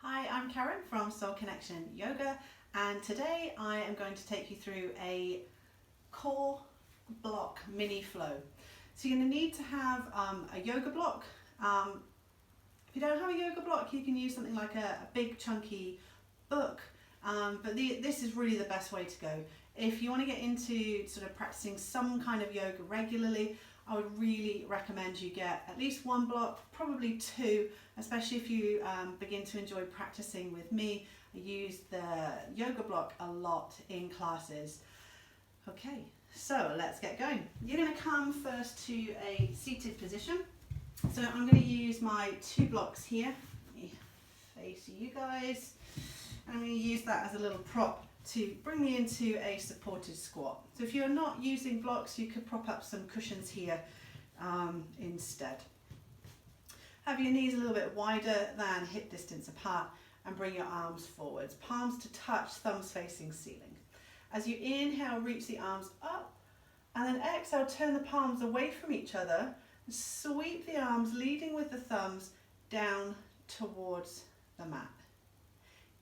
Hi, I'm Karen from Soul Connection Yoga, and today I am going to take you through a core block mini flow. So you're going to need to have a yoga block. If you don't have a yoga block, you can use something like a big chunky book, but this is really the best way to go. If you want to get into sort of practicing some kind of yoga regularly, I would really recommend you get at least one block, probably two, especially if you begin to enjoy practicing with me. I use the yoga block a lot in classes. Okay, so let's get going. You're going to come first to a seated position. So I'm going to use my two blocks here. Let me face you guys. And I'm going to use that as a little prop to bring me into a supported squat. So if you're not using blocks, you could prop up some cushions here instead. Have your knees a little bit wider than hip distance apart and bring your arms forwards. Palms to touch, thumbs facing ceiling. As you inhale, reach the arms up, and then exhale, turn the palms away from each other. Sweep the arms, leading with the thumbs, down towards the mat.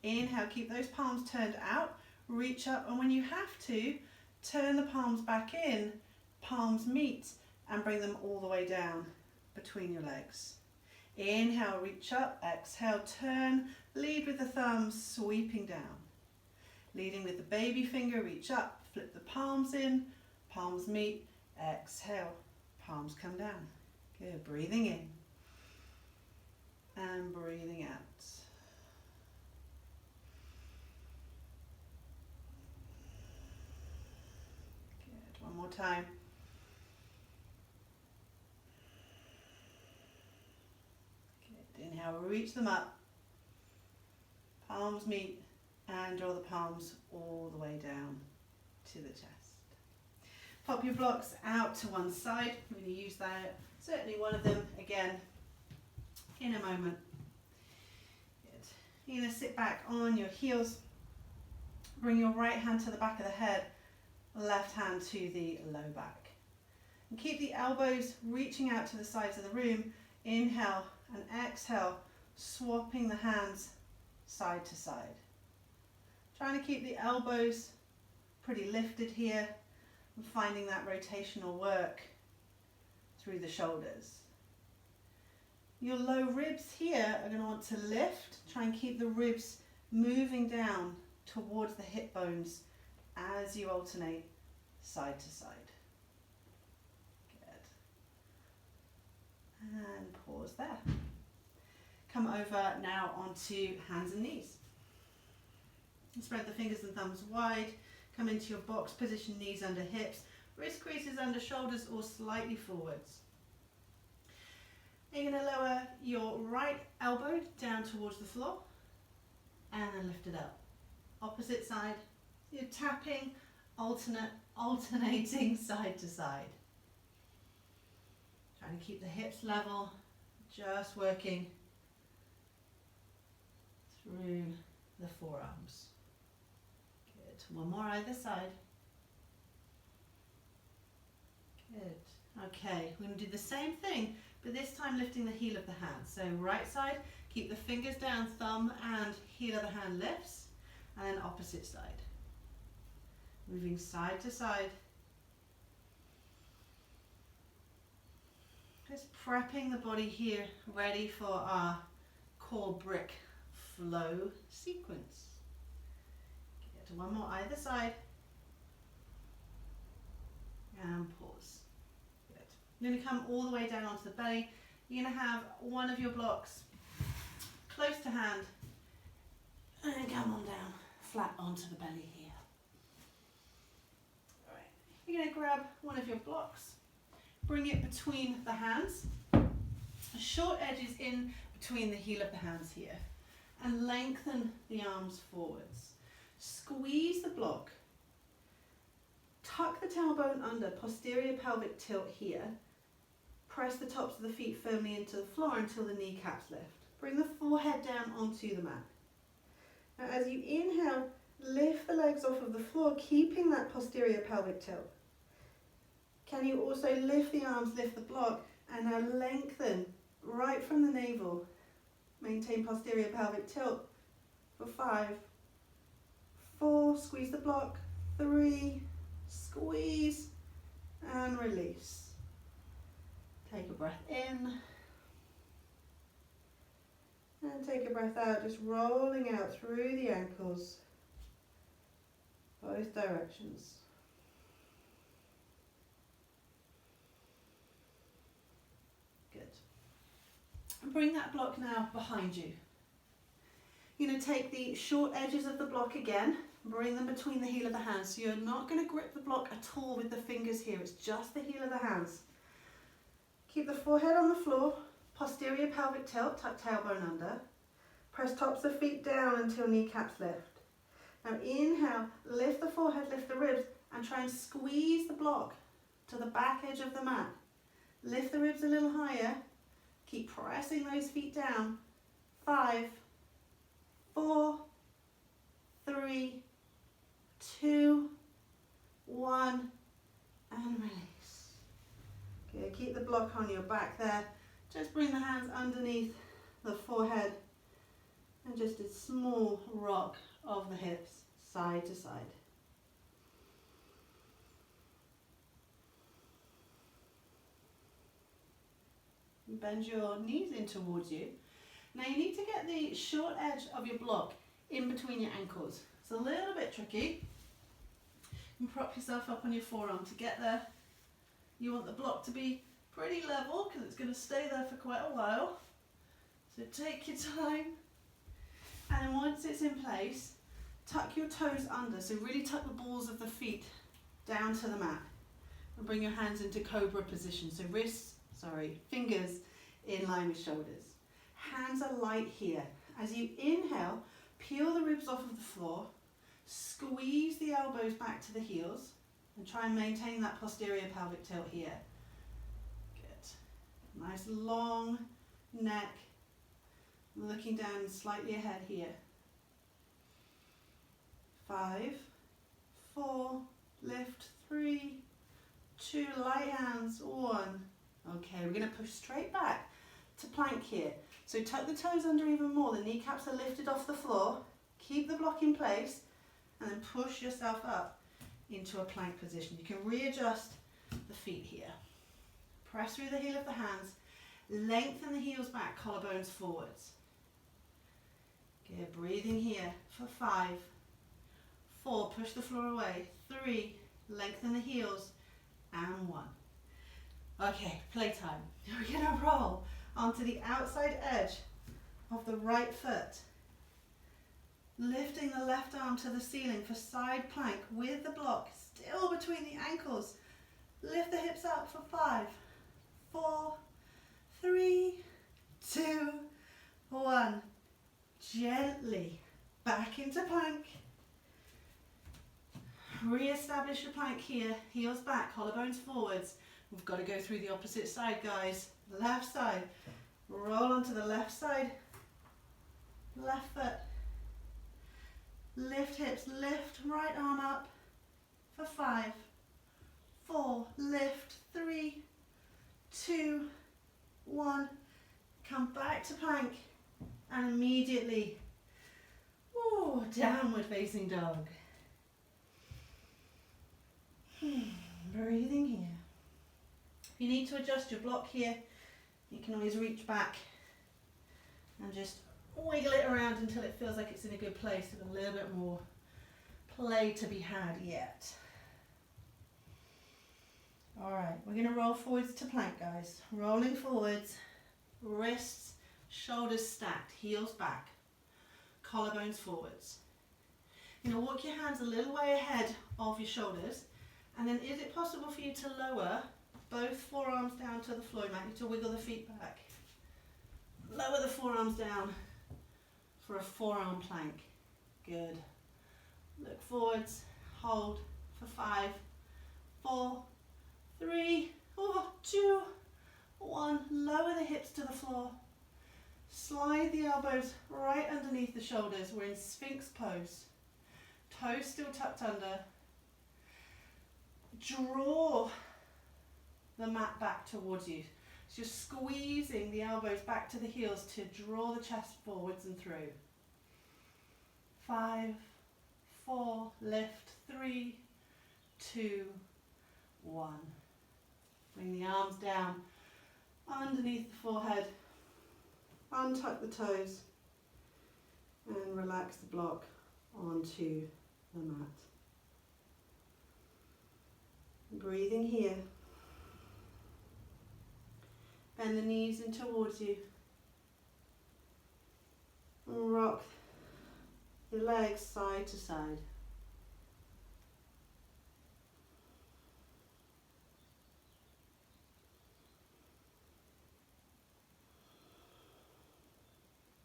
Inhale, keep those palms turned out, reach up, and when you have to, turn the palms back in, palms meet, and bring them all the way down between your legs. Inhale, reach up, exhale, turn, lead with the thumbs, sweeping down. Leading with the baby finger, reach up, flip the palms in, palms meet, exhale, palms come down. Good, breathing in and breathing out. Good, one more time. Good, inhale, reach them up, palms meet, and draw the palms all the way down to the chest. Pop your blocks out to one side. I'm going to use that, certainly one of them again in a moment. Good. You're going to sit back on your heels. Bring your right hand to the back of the head, left hand to the low back. And keep the elbows reaching out to the sides of the room. Inhale and exhale, swapping the hands side to side. Trying to keep the elbows pretty lifted here and finding that rotational work through the shoulders. Your low ribs here are going to want to lift. Try and keep the ribs moving down towards the hip bones as you alternate side to side. Good. And pause there. Come over now onto hands and knees. Spread the fingers and thumbs wide. Come into your box position, knees under hips, wrist creases under shoulders or slightly forwards. You're going to lower your right elbow down towards the floor and then lift it up. Opposite side, you're tapping, alternating side to side. Trying to keep the hips level, just working through the forearms. Good. One more either side. Good. Okay, we're going to do the same thing, but this time lifting the heel of the hand. So right side, keep the fingers down, thumb and heel of the hand lifts, and then opposite side. Moving side to side. Just prepping the body here, ready for our core brick flow sequence. Good. One more either side. And pause. Good. You're going to come all the way down onto the belly. You're going to have one of your blocks close to hand and then come on down flat onto the belly here. All right. You're going to grab one of your blocks, bring it between the hands, short edges in between the heel of the hands here, and lengthen the arms forwards. Squeeze the block. Tuck the tailbone under, posterior pelvic tilt here. Press the tops of the feet firmly into the floor until the kneecaps lift. Bring the forehead down onto the mat. Now as you inhale, lift the legs off of the floor, keeping that posterior pelvic tilt. Can you also lift the arms, lift the block, and now lengthen right from the navel. Maintain posterior pelvic tilt for 5, 4, squeeze the block, 3, squeeze and release. Take a breath in and take a breath out, just rolling out through the ankles, both directions. Good. And bring that block now behind you. You're going to take the short edges of the block again, bring them between the heel of the hands. So you're not going to grip the block at all with the fingers here, it's just the heel of the hands. Keep the forehead on the floor, posterior pelvic tilt, tuck tailbone under. Press tops of feet down until kneecaps lift. Now inhale, lift the forehead, lift the ribs, and try and squeeze the block to the back edge of the mat. Lift the ribs a little higher, keep pressing those feet down. 5, 4, 3, 2, 1, and release. Good, keep the block on your back there. Just bring the hands underneath the forehead and just a small rock of the hips, side to side. Bend your knees in towards you. Now you need to get the short edge of your block in between your ankles. It's a little bit tricky. You can prop yourself up on your forearm to get there. You want the block to be pretty level because it's going to stay there for quite a while. So take your time. And then once it's in place, tuck your toes under. So really tuck the balls of the feet down to the mat. And bring your hands into cobra position. So fingers in line with shoulders. Hands are light here. As you inhale, peel the ribs off of the floor, squeeze the elbows back to the heels, and try and maintain that posterior pelvic tilt here. Good. Nice long neck, looking down slightly ahead here. 5, 4, lift, 3, 2, light hands, 1. Okay, we're going to push straight back to plank here. So tuck the toes under even more, the kneecaps are lifted off the floor, keep the block in place, and then push yourself up into a plank position. You can readjust the feet here. Press through the heel of the hands, lengthen the heels back, collarbones forwards. Good, breathing here for 5, 4, push the floor away, 3, lengthen the heels, and 1. Okay, playtime. We're going to roll onto the outside edge of the right foot. Lifting the left arm to the ceiling for side plank with the block still between the ankles. Lift the hips up for 5, 4, 3, 2, 1. Gently back into plank. Re-establish your plank here, heels back, collarbones forwards. We've got to go through the opposite side, guys. Left side. Roll onto the left side. Left foot. Lift hips, lift right arm up for 5, 4, lift, 3, 2, 1. Come back to plank and immediately, downward facing dog. Breathing here. If you need to adjust your block here, you can always reach back and just wiggle it around until it feels like it's in a good place with a little bit more play to be had yet. Alright, we're going to roll forwards to plank, guys. Rolling forwards, wrists, shoulders stacked, heels back, collarbones forwards. You're going to walk your hands a little way ahead of your shoulders, and then is it possible for you to lower both forearms down to the floor? You might need to wiggle the feet back. Lower the forearms down for a forearm plank. Good. Look forwards, hold for 5, 4, 3, 2, 1. Lower the hips to the floor. Slide the elbows right underneath the shoulders. We're in Sphinx pose. Toes still tucked under. Draw the mat back towards you. So you're squeezing the elbows back to the heels to draw the chest forwards and through. 5, 4, lift, 3, 2, 1. Bring the arms down underneath the forehead, untuck the toes and relax the block onto the mat. Breathing here. Bend the knees in towards you. Rock your legs side to side.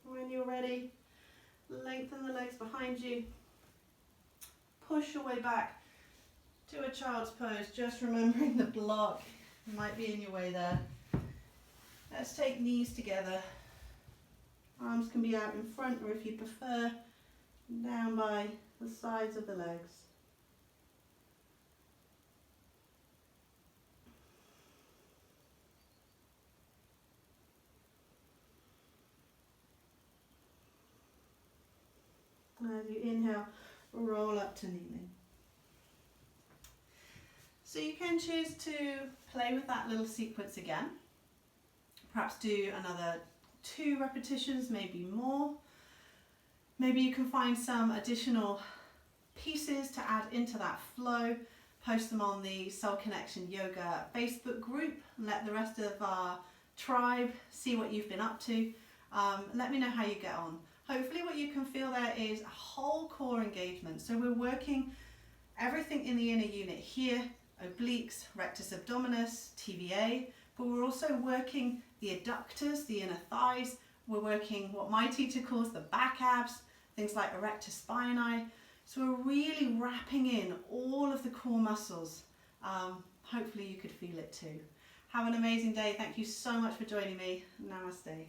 When you're ready, lengthen the legs behind you. Push your way back to a child's pose, just remembering the block might be in your way there. Let's take knees together. Arms can be out in front, or if you prefer, down by the sides of the legs. As you inhale, roll up to kneeling. So you can choose to play with that little sequence again. Perhaps do another 2 repetitions, maybe more. Maybe you can find some additional pieces to add into that flow. Post them on the Soul Connection Yoga Facebook group and let the rest of our tribe see what you've been up to. Let me know how you get on. Hopefully what you can feel there is a whole core engagement. So we're working everything in the inner unit here, obliques, rectus abdominus, TVA, but we're also working the adductors, the inner thighs. We're working what my teacher calls the back abs, things like rectus spinae. So we're really wrapping in all of the core muscles. Hopefully you could feel it too. Have an amazing day. Thank you so much for joining me. Namaste.